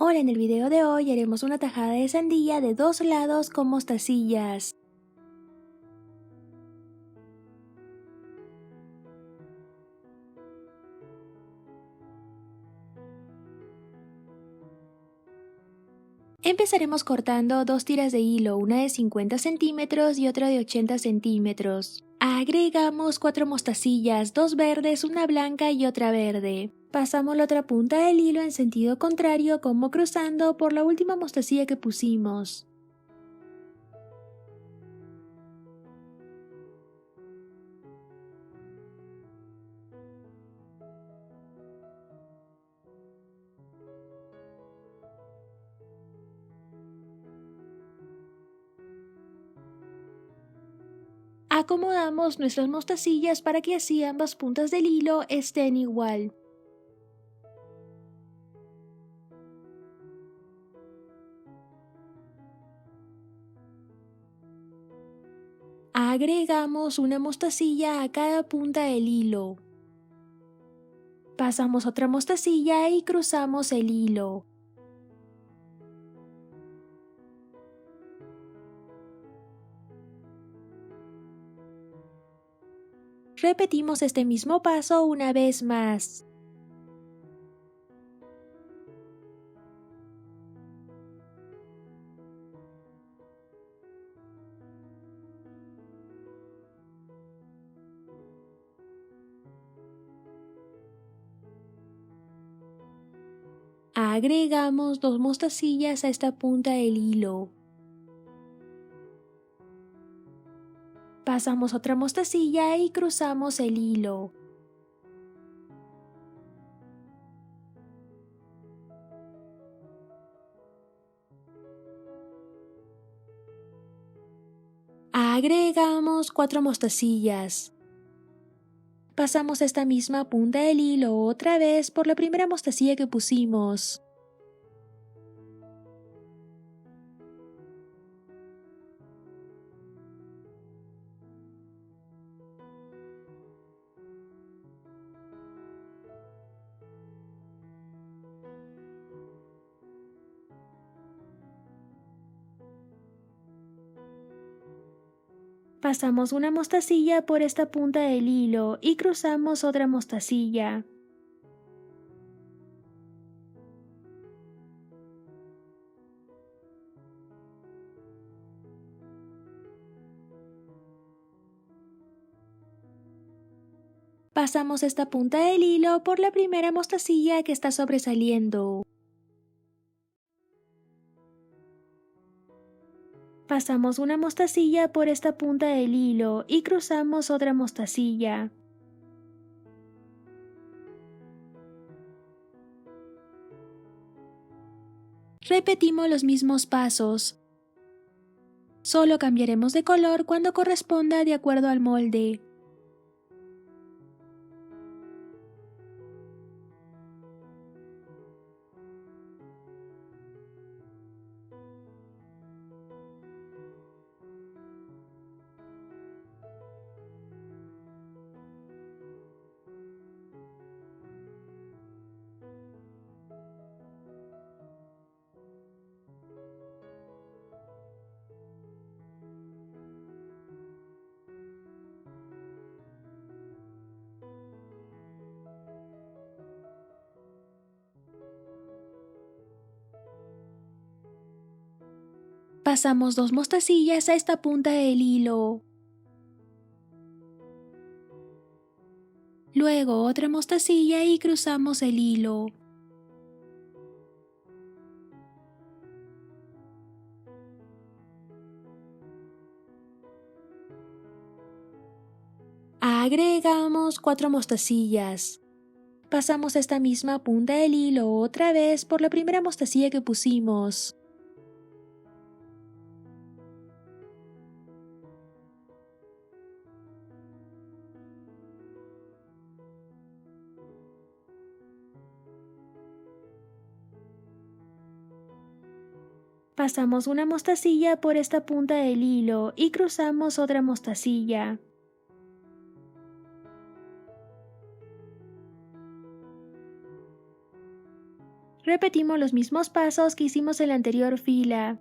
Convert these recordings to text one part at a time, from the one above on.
Hola, en el video de hoy haremos una tajada de sandía de 2 lados con mostacillas. Empezaremos cortando 2 tiras de hilo, una de 50 centímetros y otra de 80 centímetros. Agregamos 4 mostacillas, 2 verdes, una blanca y otra verde. Pasamos la otra punta del hilo en sentido contrario como cruzando por la última mostacilla que pusimos. Acomodamos nuestras mostacillas para que así ambas puntas del hilo estén igual. Agregamos una mostacilla a cada punta del hilo. Pasamos otra mostacilla y cruzamos el hilo. Repetimos este mismo paso una vez más. Agregamos 2 mostacillas a esta punta del hilo. Pasamos otra mostacilla y cruzamos el hilo. Agregamos 4 mostacillas. Pasamos esta misma punta del hilo otra vez por la primera mostacilla que pusimos. Pasamos una mostacilla por esta punta del hilo y cruzamos otra mostacilla. Pasamos esta punta del hilo por la primera mostacilla que está sobresaliendo. Pasamos una mostacilla por esta punta del hilo y cruzamos otra mostacilla. Repetimos los mismos pasos. Solo cambiaremos de color cuando corresponda de acuerdo al molde. Pasamos 2 mostacillas a esta punta del hilo. Luego otra mostacilla y cruzamos el hilo. Agregamos 4 mostacillas. Pasamos esta misma punta del hilo otra vez por la primera mostacilla que pusimos. Pasamos una mostacilla por esta punta del hilo y cruzamos otra mostacilla. Repetimos los mismos pasos que hicimos en la anterior fila.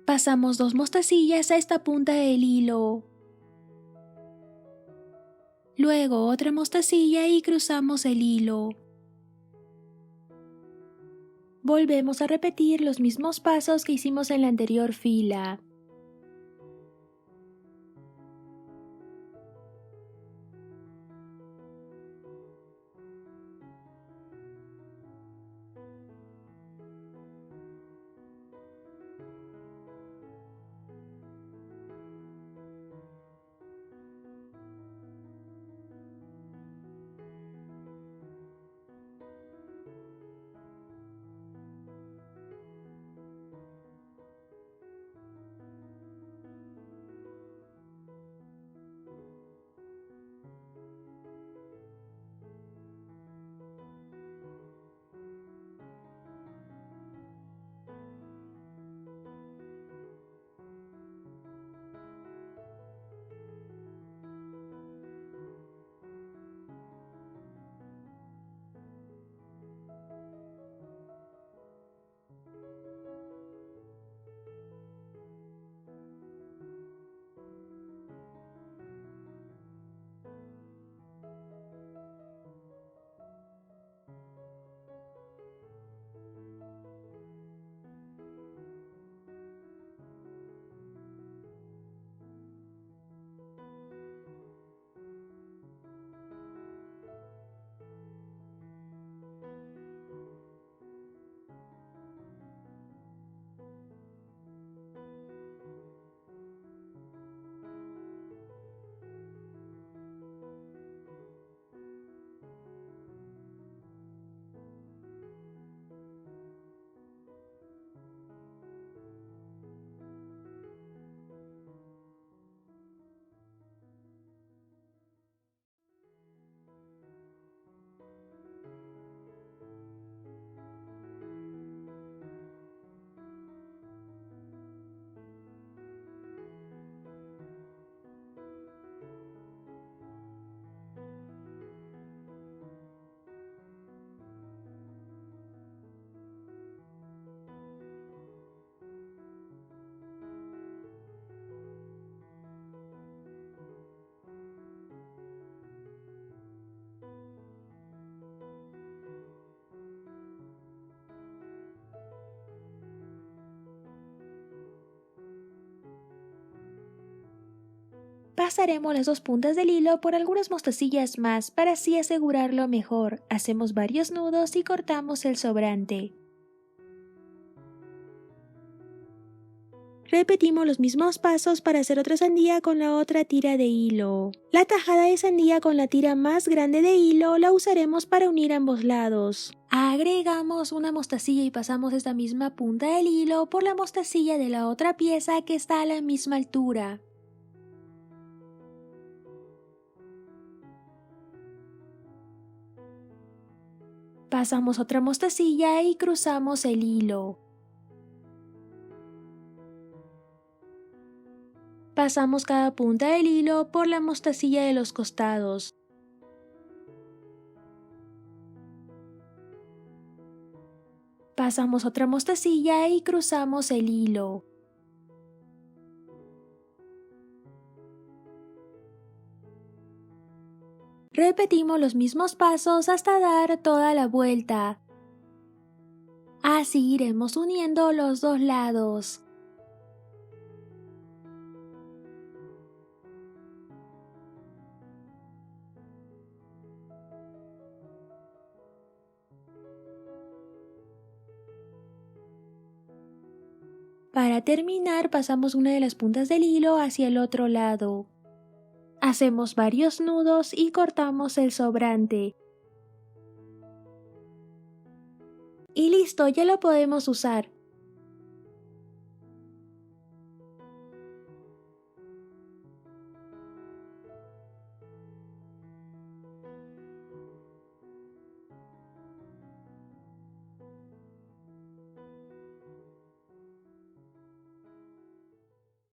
Pasamos 2 mostacillas a esta punta del hilo. Luego otra mostacilla y cruzamos el hilo. Volvemos a repetir los mismos pasos que hicimos en la anterior fila. Pasaremos las 2 puntas del hilo por algunas mostacillas más para así asegurarlo mejor. Hacemos varios nudos y cortamos el sobrante. Repetimos los mismos pasos para hacer otra sandía con la otra tira de hilo. La tajada de sandía con la tira más grande de hilo la usaremos para unir ambos lados. Agregamos una mostacilla y pasamos esta misma punta del hilo por la mostacilla de la otra pieza que está a la misma altura. Pasamos otra mostacilla y cruzamos el hilo. Pasamos cada punta del hilo por la mostacilla de los costados. Pasamos otra mostacilla y cruzamos el hilo. Repetimos los mismos pasos hasta dar toda la vuelta. Así iremos uniendo los dos lados. Para terminar, pasamos una de las puntas del hilo hacia el otro lado. Hacemos varios nudos y cortamos el sobrante. Y listo, ya lo podemos usar.